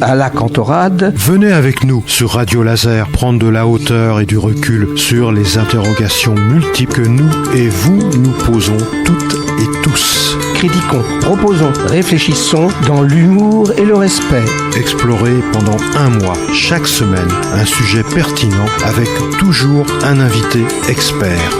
à la Cantorade. Venez avec nous sur Radio Laser prendre de la hauteur et du recul sur les interrogations multiples que nous et vous nous posons toutes et tous. Critiquons, proposons, réfléchissons dans l'humour et le respect. Explorez pendant un mois, chaque semaine, un sujet pertinent avec toujours un invité expert.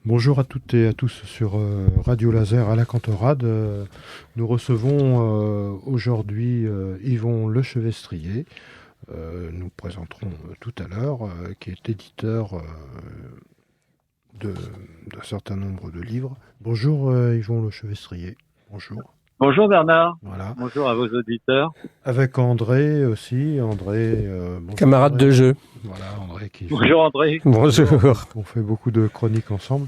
Bonjour à toutes et à tous sur Radio Laser à la Cantorade. Nous recevons aujourd'hui Yvon Lechevestrier. Nous présenterons tout à l'heure, qui est éditeur d'un certain nombre de livres. Bonjour Yvon Lechevestrier. Bonjour. Bonjour Bernard. Voilà. Bonjour à vos auditeurs. Avec André aussi. André, camarade André. De jeu. Voilà, André qui. Bonjour André. Bonjour. On fait beaucoup de chroniques ensemble.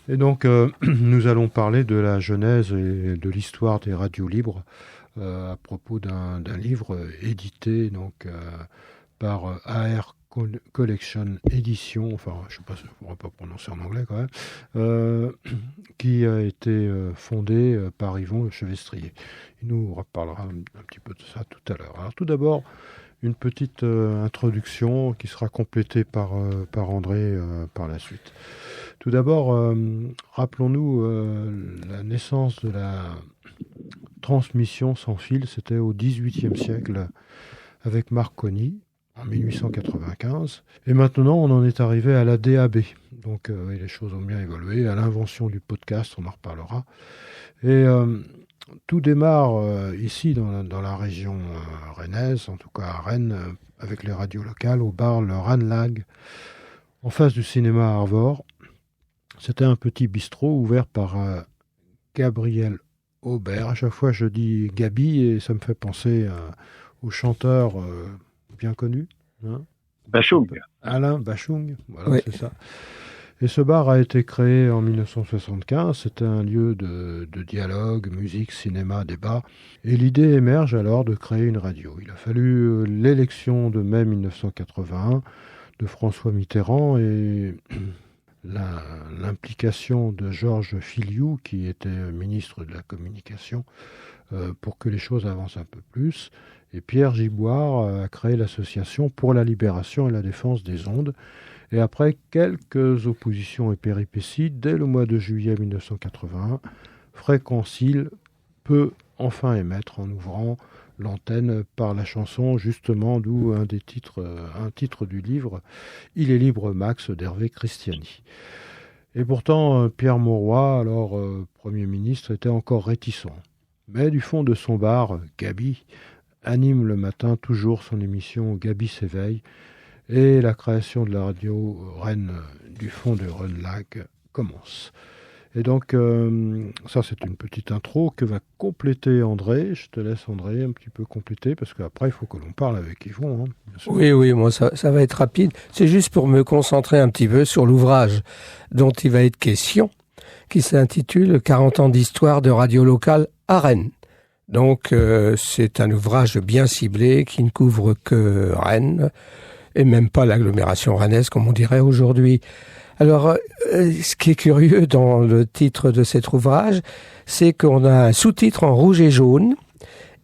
Et donc, nous allons parler de la genèse et de l'histoire des radios libres à propos d'un livre édité donc, par AR Collection Édition, enfin, je ne sais pas si on ne va pas prononcer en anglais quand même, qui a été fondé par Yvon Lechevestrier. Il nous reparlera un petit peu de ça tout à l'heure. Alors, tout d'abord, une petite introduction qui sera complétée par André par la suite. Tout d'abord, rappelons-nous la naissance de la transmission sans fil, c'était au XVIIIe siècle avec Marconi en 1895. Et maintenant, on en est arrivé à la DAB. Donc, les choses ont bien évolué, à l'invention du podcast, on en reparlera. Et tout démarre ici, dans la région rennaise, en tout cas à Rennes, avec les radios locales, au bar Le Ranelagh, en face du cinéma Arvor. C'était un petit bistrot ouvert par Gabriel Aubert. À chaque fois, je dis Gabi et ça me fait penser au chanteur bien connu. Hein, Bachung. Alain Bachung, voilà, oui. C'est ça. Et ce bar a été créé en 1975. C'était un lieu de dialogue, musique, cinéma, débat. Et l'idée émerge alors de créer une radio. Il a fallu l'élection de mai 1981 de François Mitterrand et l'implication de Georges Filiou, qui était ministre de la Communication, pour que les choses avancent un peu plus. Et Pierre Giboire a créé l'association pour la libération et la défense des ondes. Et après quelques oppositions et péripéties, dès le mois de juillet 1981, Fréquencile peut enfin émettre en ouvrant l'antenne par la chanson, justement, d'où un titre du livre, Il est libre Max d'Hervé Christiani. Et pourtant, Pierre Mauroy, alors Premier ministre, était encore réticent. Mais du fond de son bar, Gabi anime le matin toujours son émission Gabi s'éveille, et la création de la radio Rennes du fond de Ranelagh commence. Et donc, ça c'est une petite intro que va compléter André. Je te laisse André un petit peu compléter, parce qu'après il faut que l'on parle avec Yvon. Hein, oui, moi ça va être rapide. C'est juste pour me concentrer un petit peu sur l'ouvrage dont il va être question, qui s'intitule 40 ans d'histoire de radio locale à Rennes. Donc c'est un ouvrage bien ciblé qui ne couvre que Rennes, et même pas l'agglomération rennaise comme on dirait aujourd'hui. Alors, ce qui est curieux dans le titre de cet ouvrage, c'est qu'on a un sous-titre en rouge et jaune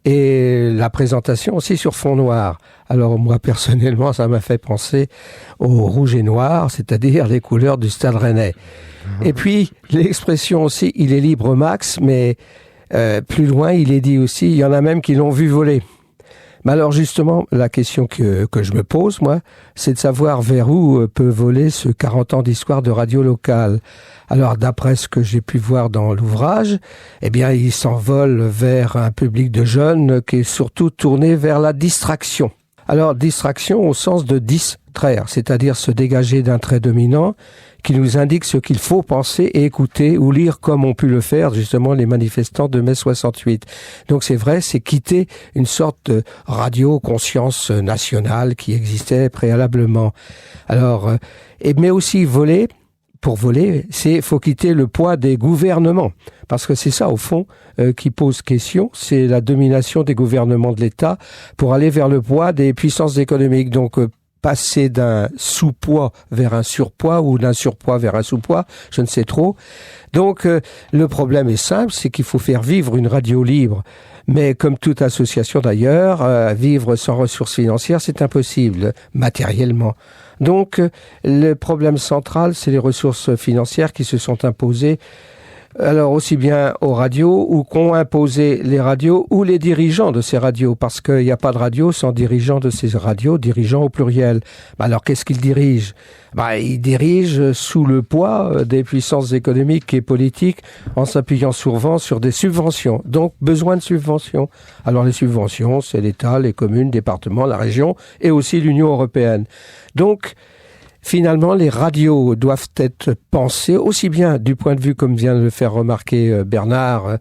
et la présentation aussi sur fond noir. Alors moi, personnellement, ça m'a fait penser au rouge et noir, c'est-à-dire les couleurs du Stade Rennais. Et puis, l'expression aussi, il est libre Max, mais plus loin, il est dit aussi, il y en a même qui l'ont vu voler. Mais alors justement, la question que je me pose, moi, c'est de savoir vers où peut voler ce 40 ans d'histoire de radio locale. Alors d'après ce que j'ai pu voir dans l'ouvrage, eh bien il s'envole vers un public de jeunes qui est surtout tourné vers la distraction. Alors distraction au sens de distraire, c'est-à-dire se dégager d'un trait dominant qui nous indique ce qu'il faut penser et écouter ou lire comme ont pu le faire justement les manifestants de mai 68. Donc c'est vrai, c'est quitter une sorte de radio-conscience nationale qui existait préalablement. Alors, mais aussi voler, pour voler, faut quitter le poids des gouvernements. Parce que c'est ça, au fond, qui pose question, c'est la domination des gouvernements de l'État pour aller vers le poids des puissances économiques. Donc, passer d'un sous-poids vers un surpoids ou d'un surpoids vers un sous-poids, je ne sais trop. Donc, le problème est simple, c'est qu'il faut faire vivre une radio libre. Mais comme toute association d'ailleurs, vivre sans ressources financières, c'est impossible matériellement. Donc, le problème central, c'est les ressources financières qui se sont imposées. Alors aussi bien aux radios ou qu'ont imposé les radios ou les dirigeants de ces radios, parce qu'il n'y a pas de radio sans dirigeants de ces radios, dirigeants au pluriel. Alors qu'est-ce qu'ils dirigent ? Ils dirigent sous le poids des puissances économiques et politiques en s'appuyant souvent sur des subventions. Donc besoin de subventions. Alors les subventions, c'est l'État, les communes, départements, la région et aussi l'Union européenne. Donc finalement, les radios doivent être pensées aussi bien du point de vue, comme vient de le faire remarquer Bernard,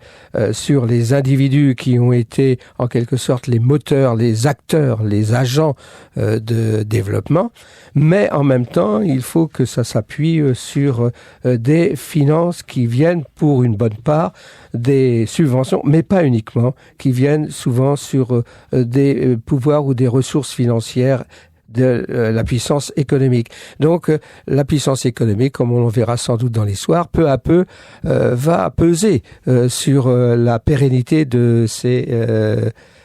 sur les individus qui ont été en quelque sorte les moteurs, les acteurs, les agents de développement, mais en même temps, il faut que ça s'appuie sur des finances qui viennent pour une bonne part des subventions, mais pas uniquement, qui viennent souvent sur des pouvoirs ou des ressources financières de la puissance économique. Donc, la puissance économique, comme on le verra sans doute dans l'histoire, peu à peu va peser sur la pérennité de ces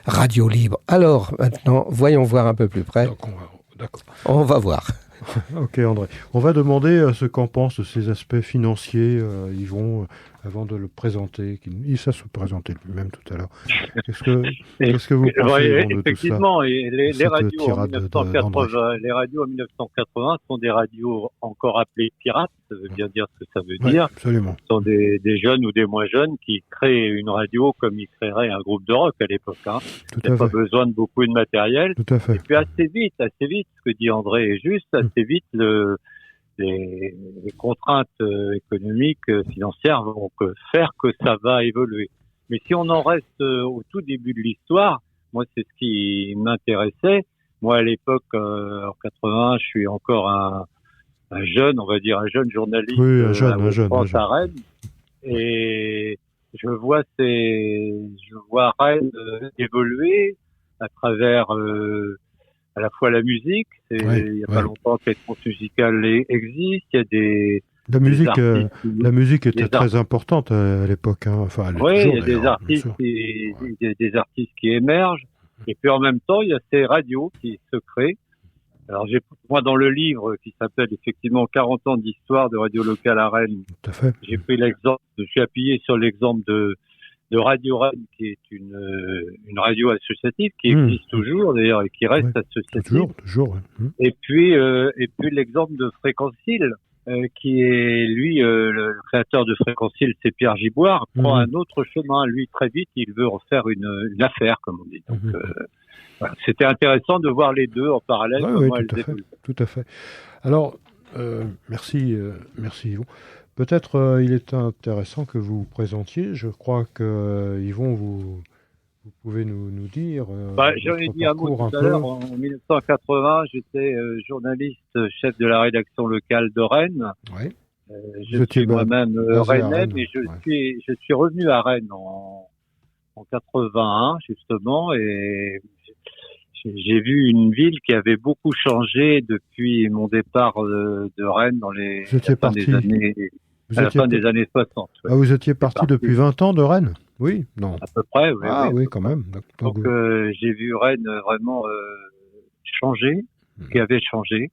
radios libres. Alors, maintenant, voyons voir un peu plus près. D'accord. On va voir. Ok, André. On va demander ce qu'en pensent de ces aspects financiers, Yvon, avant de le présenter. Il s'est présenté lui-même tout à l'heure. Qu'est-ce que vous pensez de tout ça ? Effectivement, les radios en 1980, les radios en 1980 sont des radios encore appelées pirates. Ça veut bien dire ce que ça veut dire. Absolument. Ce sont des jeunes ou des moins jeunes qui créent une radio comme ils créeraient un groupe de rock à l'époque. Il n'y a pas besoin de beaucoup de matériel. Tout à fait. Et puis assez vite, ce que dit André est juste, assez vite, les contraintes économiques, financières vont faire que ça va évoluer. Mais si on en reste au tout début de l'histoire, moi c'est ce qui m'intéressait. Moi à l'époque, en 80, je suis encore un jeune, on va dire un jeune journaliste à Rennes, et je vois Rennes évoluer à travers à la fois la musique, il y a pas longtemps que les réponses musicales existent, il y a la musique était très importante à l'époque. Enfin, il y a des artistes qui émergent, et puis en même temps, il y a ces radios qui se créent. Alors moi dans le livre qui s'appelle effectivement 40 ans d'histoire de radio locale à Rennes, j'ai appuyé sur l'exemple de Radio Rennes, qui est une radio associative qui existe toujours d'ailleurs et qui reste associative. Toujours. Et puis l'exemple de Fréquencile, qui est lui le créateur de Fréquencile, c'est Pierre Giboire, prend un autre chemin. Lui très vite, il veut refaire une affaire, comme on dit. Donc voilà. C'était intéressant de voir les deux en parallèle. Tout à fait. Alors merci Yvon. Peut-être il est intéressant que vous vous présentiez. Je crois que Yvon, vous pouvez nous dire. J'en ai dit un mot tout à l'heure. En 1980, j'étais journaliste, chef de la rédaction locale de Rennes. Oui. Je suis moi-même rennais, mais je suis revenu à Rennes en 81 justement, et j'ai vu une ville qui avait beaucoup changé depuis mon départ de Rennes dans les fin des années 60. Ouais. Ah, vous étiez parti depuis 20 ans de Rennes ? Oui, non. À peu près, oui. Oui, quand même. Donc j'ai vu Rennes vraiment changer, qui avait changé.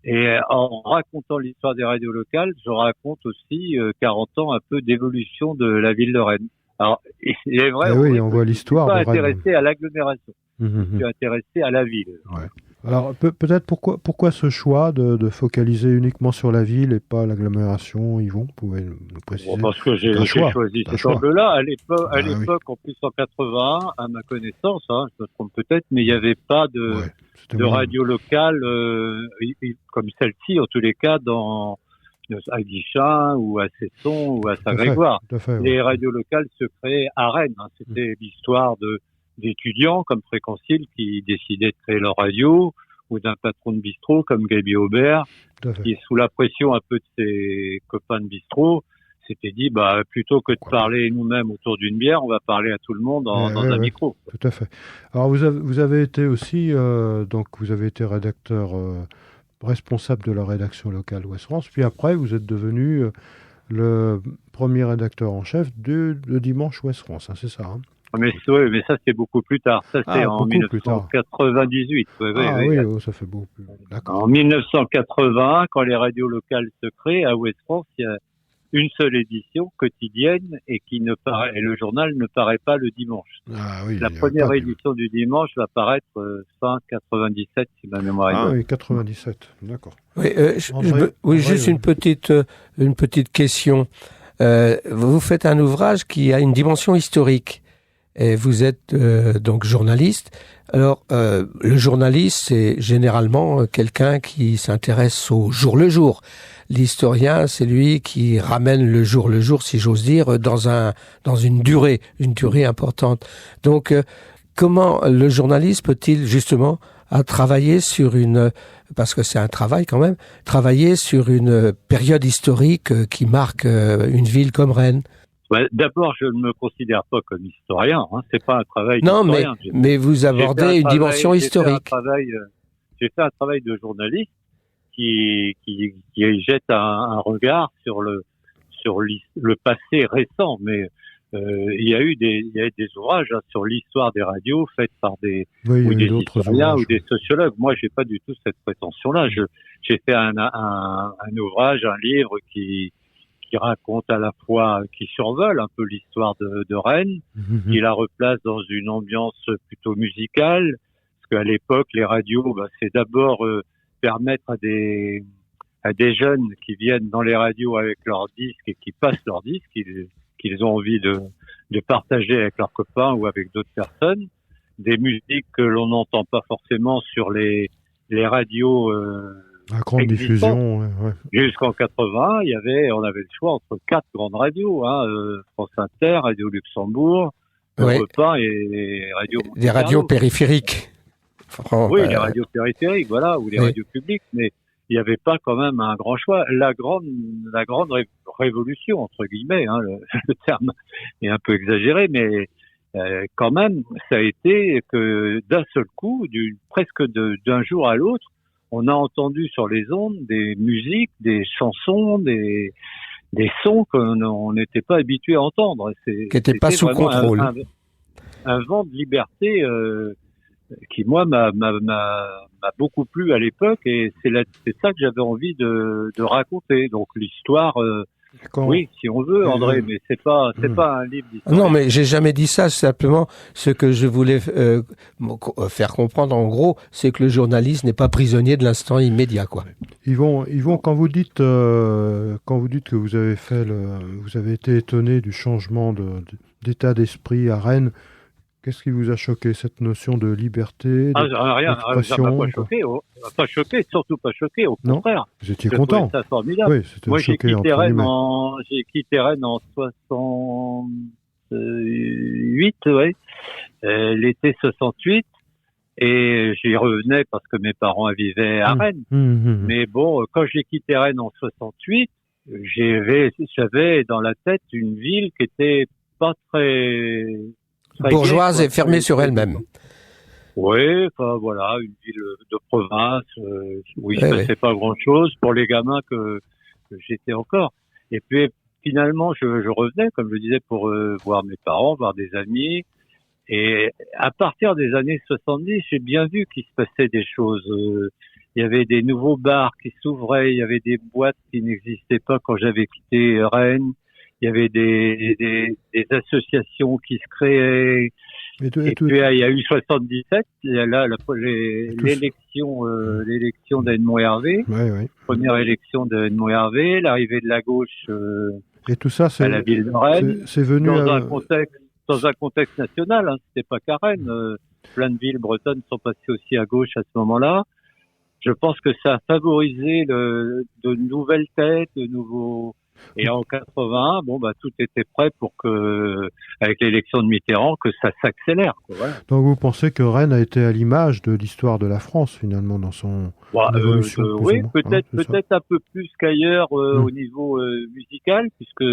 Et en racontant l'histoire des radios locales, je raconte aussi 40 ans un peu d'évolution de la ville de Rennes. Alors, il est vrai, on voit l'histoire de Rennes. Je suis pas intéressé à l'agglomération, je suis intéressé à la ville. Ouais. Alors, peut-être pourquoi ce choix de focaliser uniquement sur la ville et pas l'agglomération, Yvon ? Vous pouvez nous préciser ? Parce que j'ai choisi cet angle-là. À l'époque, en plus en 81, à ma connaissance, je me trompe peut-être, mais il n'y avait pas de radio locale comme celle-ci, en tous les cas, à Guichen ou à Cesson ou à Saint-Grégoire. Les radios locales se créaient à Rennes. C'était l'histoire d'étudiants comme Fréquencile qui décidaient de créer leur radio, ou d'un patron de bistrot comme Gaby Aubert, qui, sous la pression un peu de ses copains de bistrot, s'était dit plutôt que de parler nous-mêmes autour d'une bière, on va parler à tout le monde dans un micro. Tout à fait. Alors vous avez été aussi vous avez été rédacteur responsable de la rédaction locale Ouest France, puis après vous êtes devenu le premier rédacteur en chef de Dimanche Ouest France, c'est ça Mais ça c'est beaucoup plus tard. Ça c'est en 1998. Oui, ça fait beaucoup plus. D'accord. En 1980, quand les radios locales se créent à Ouest-France, il y a une seule édition quotidienne et le journal ne paraît pas le dimanche. La première édition du dimanche va paraître fin 97 si ma mémoire est bonne. Ah oui, 97. D'accord. Oui, juste une petite question. Vous faites un ouvrage qui a une dimension historique. Et vous êtes donc journaliste. Alors, le journaliste, c'est généralement quelqu'un qui s'intéresse au jour le jour. L'historien, c'est lui qui ramène le jour, si j'ose dire, dans une durée importante. Donc, comment le journaliste peut-il justement travailler sur parce que c'est un travail quand même, travailler sur une période historique qui marque une ville comme Rennes? D'abord, je ne me considère pas comme historien. C'est pas un travail d'historien. Non, mais vous abordez une dimension historique. J'ai fait un travail de journaliste qui jette un regard sur le passé récent. Mais il y a eu des ouvrages sur l'histoire des radios faits par des historiens ou des sociologues. Moi, j'ai pas du tout cette prétention-là. J'ai fait un ouvrage, un livre qui raconte à la fois, qui survole un peu l'histoire de Rennes, qui la replace dans une ambiance plutôt musicale, parce qu'à l'époque, les radios, c'est d'abord permettre à des jeunes qui viennent dans les radios avec leurs disques et qui passent leurs disques, qu'ils ont envie de partager avec leurs copains ou avec d'autres personnes, des musiques que l'on n'entend pas forcément sur les radios à grande diffusion, ouais. Jusqu'en 80, on avait le choix entre 4 grandes radios, France Inter, Radio Luxembourg, Europe 1 et Radio Monte-Carlo. Des radios périphériques. Les radios périphériques, ou les radios publiques, mais il n'y avait pas quand même un grand choix. La grande révolution, entre guillemets, le terme est un peu exagéré, mais quand même, ça a été que d'un seul coup, presque d'un jour à l'autre, on a entendu sur les ondes des musiques, des chansons, des sons qu'on n'était pas habitué à entendre. Qui n'étaient pas sous contrôle. Un vent de liberté qui, moi, m'a beaucoup plu à l'époque, et c'est ça que j'avais envie de raconter. Donc l'histoire... oui, si on veut, André, mais c'est pas un livre d'histoire. Non, mais j'ai jamais dit ça. Simplement, ce que je voulais faire comprendre, en gros, c'est que le journaliste n'est pas prisonnier de l'instant immédiat, quoi. Yvon, quand vous dites que vous avez été étonné du changement d'état d'esprit à Rennes, qu'est-ce qui vous a choqué, cette notion de liberté, rien, ça m'a pas choqué, surtout pas choqué, au contraire. Vous étiez content. Ça formidable. Oui, moi, j'ai quitté Rennes en 68, l'été 68, et j'y revenais parce que mes parents vivaient à Rennes. Mais bon, quand j'ai quitté Rennes en 68, j'avais dans la tête une ville qui était pas très bourgeoise et fermée sur elle-même. Oui, une ville de province, où il ne se passait pas grand-chose pour les gamins que j'étais encore. Et puis finalement, je revenais, comme je disais, pour voir mes parents, voir des amis. Et à partir des années 70, j'ai bien vu qu'il se passait des choses. Il y avait des nouveaux bars qui s'ouvraient, il y avait des boîtes qui n'existaient pas quand j'avais quitté Rennes. Il y avait des associations qui se créaient. Et puis il y a eu 77, là l'élection d'Edmond Hervé, première élection d'Edmond Hervé, l'arrivée de la gauche et tout ça, à la ville de Rennes, c'est venu dans un contexte national. C'était pas qu'à Rennes, plein de villes bretonnes sont passées aussi à gauche à ce moment-là. Je pense que ça a favorisé de nouvelles têtes, de nouveaux. Et en 80, tout était prêt pour que, avec l'élection de Mitterrand, que ça s'accélère. Donc vous pensez que Rennes a été à l'image de l'histoire de la France, finalement, dans son évolution oui, peut-être un peu plus qu'ailleurs au niveau musical, puisque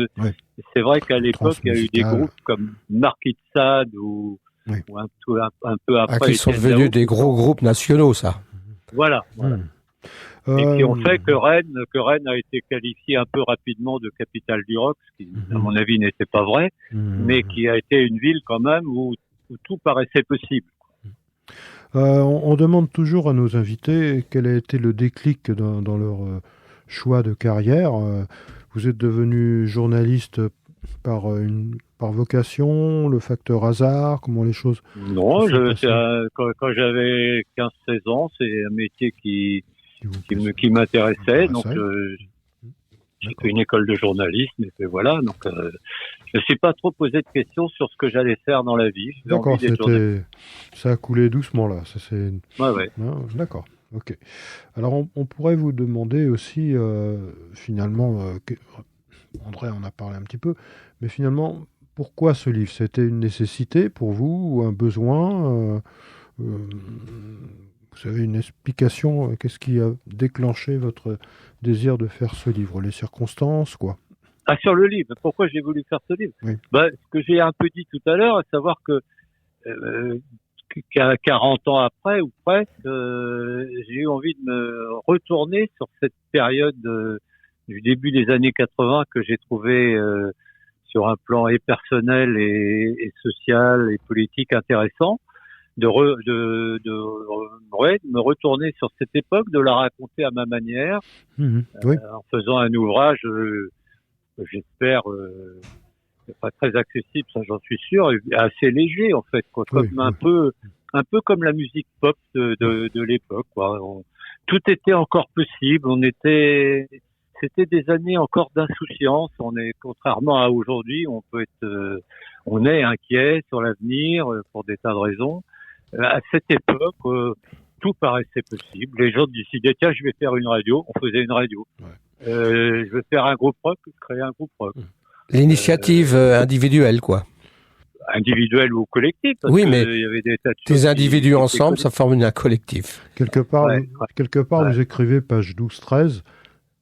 c'est vrai qu'à l'époque, il y a eu des groupes comme Marquis de Sade ou un peu après. Qui sont devenus des gros groupes nationaux, ça. Voilà. Et qui ont fait que Rennes a été qualifiée un peu rapidement de capitale du rock, ce qui, à mon avis, n'était pas vrai, mais qui a été une ville quand même où tout paraissait possible. On demande toujours à nos invités quel a été le déclic dans leur choix de carrière. Vous êtes devenu journaliste par vocation, le facteur hasard, comment les choses... Non, quand j'avais 15-16 ans, c'est un métier qui m'intéressait, donc j'ai fait une école de journalisme, et voilà, donc je ne me suis pas trop posé de questions sur ce que j'allais faire dans la vie. D'accord, ça a coulé doucement là. Ouais. Non, d'accord, ok. Alors on pourrait vous demander aussi, finalement, André en a parlé un petit peu, mais finalement, pourquoi ce livre? C'était une nécessité pour vous ou un besoin vous avez une explication? Qu'est-ce qui a déclenché votre désir de faire ce livre? Les circonstances, quoi? Ah, sur le livre. Pourquoi j'ai voulu faire ce livre? Oui. Ce que j'ai un peu dit tout à l'heure, à savoir que 40 ans après, ou presque, j'ai eu envie de me retourner sur cette période du début des années 80 que j'ai trouvé sur un plan et personnel et social et politique intéressant. De me retourner sur cette époque, de la raconter à ma manière, oui. En faisant un ouvrage, j'espère, pas très accessible, ça j'en suis sûr, et assez léger en fait, quoi, comme un peu comme la musique pop de l'époque, quoi. Tout était encore possible, c'était des années encore d'insouciance. Contrairement à aujourd'hui, on est inquiet sur l'avenir pour des tas de raisons. À cette époque, tout paraissait possible. Les gens décidaient, tiens, je vais faire une radio. On faisait une radio. Ouais. Je vais faire un groupe rock, créer un groupe rock. L'initiative individuelle, quoi. Individuelle ou collective. Oui, mais il y avait des tas de des individus ensemble, ça forme un collectif. Quelque part, vous écrivez, page 12-13,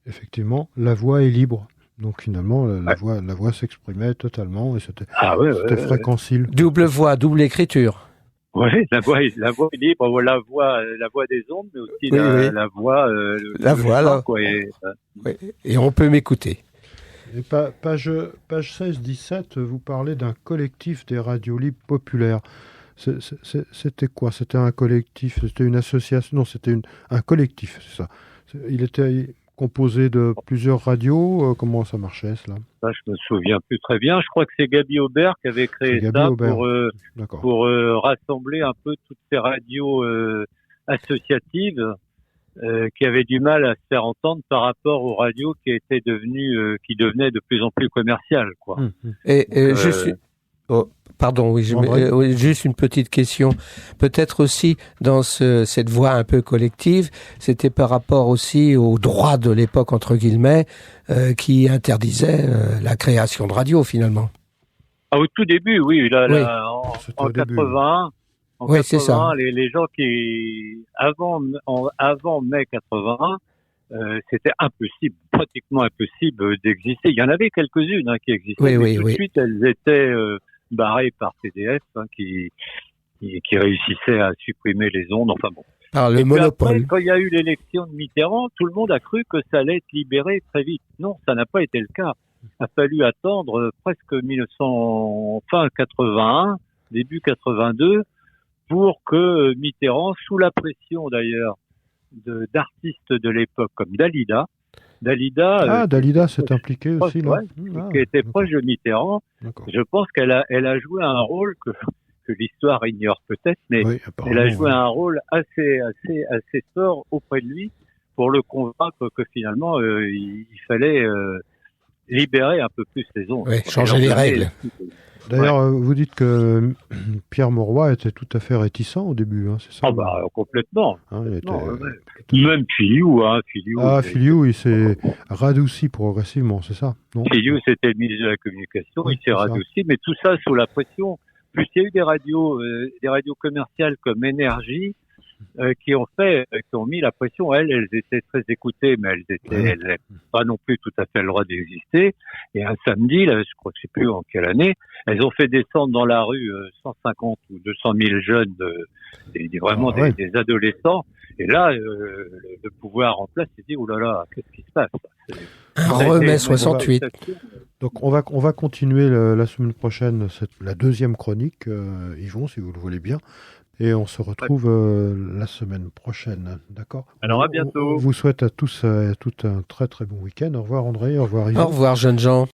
effectivement, la voix est libre. Donc finalement, la voix s'exprimait totalement et c'était fréquencile. Double voix, double écriture. Oui, la voix est libre, la voix des ondes, mais aussi la voix. Et on peut m'écouter. Et page 16-17, vous parlez d'un collectif des radios libres populaires. C'était quoi? C'était un collectif? C'était une association? Non, c'était un collectif, c'est ça. Il était composé de plusieurs radios. Comment ça marchait, cela? Ça, je me souviens plus très bien. Je crois que c'est Gaby Aubert qui avait créé ça pour rassembler un peu toutes ces radios associatives qui avaient du mal à se faire entendre par rapport aux radios qui devenaient de plus en plus commerciales, quoi. Je suis... Oh, pardon, juste une petite question. Peut-être aussi dans cette voie un peu collective, c'était par rapport aussi aux droits de l'époque, entre guillemets, qui interdisaient la création de radio, finalement. Au tout début, oui. En 80, c'est ça. Les gens qui, avant mai 81, c'était impossible, pratiquement impossible d'exister. Il y en avait quelques-unes qui existaient, mais tout de suite, elles étaient barrées par TDF, qui réussissait à supprimer les ondes. Enfin bon. Par le monopole. Après, quand il y a eu l'élection de Mitterrand, tout le monde a cru que ça allait être libéré très vite. Non, ça n'a pas été le cas. Il a fallu attendre presque fin 81, début 82, pour que Mitterrand, sous la pression d'ailleurs d'artistes de l'époque comme Dalida s'est impliquée aussi là. Qui était proche de Mitterrand. D'accord. Je pense qu'elle a joué un rôle que l'histoire ignore peut-être, mais elle a joué un rôle assez fort auprès de lui pour le convaincre que finalement il fallait libérer un peu plus les ondes. Oui, changer les règles. D'ailleurs, vous dites que Pierre Mauroy était tout à fait réticent au début, c'est ça? Complètement. Même Filiou. Filiou, il s'est radouci progressivement, c'est ça? Filiou, c'était le ministre de la Communication, il s'est radouci, mais tout ça sous la pression. Plus il y a eu des radios commerciales comme Énergie, qui ont mis la pression. Elles étaient très écoutées, mais elles n'avaient pas non plus tout à fait le droit d'exister. Et un samedi, là, je crois que je sais plus en quelle année, elles ont fait descendre dans la rue 150 ou 200 000 jeunes, des adolescents, Et là, le pouvoir en place s'est dit, oh là là, qu'est-ce qui se passe? Remets 68. Donc on va continuer la semaine prochaine la deuxième chronique, Yvon, si vous le voulez bien. Et on se retrouve la semaine prochaine, d'accord? Alors à bientôt. On vous souhaite à tous et à toutes un très très bon week-end. Au revoir André, au revoir Yvon. Au revoir jeunes gens.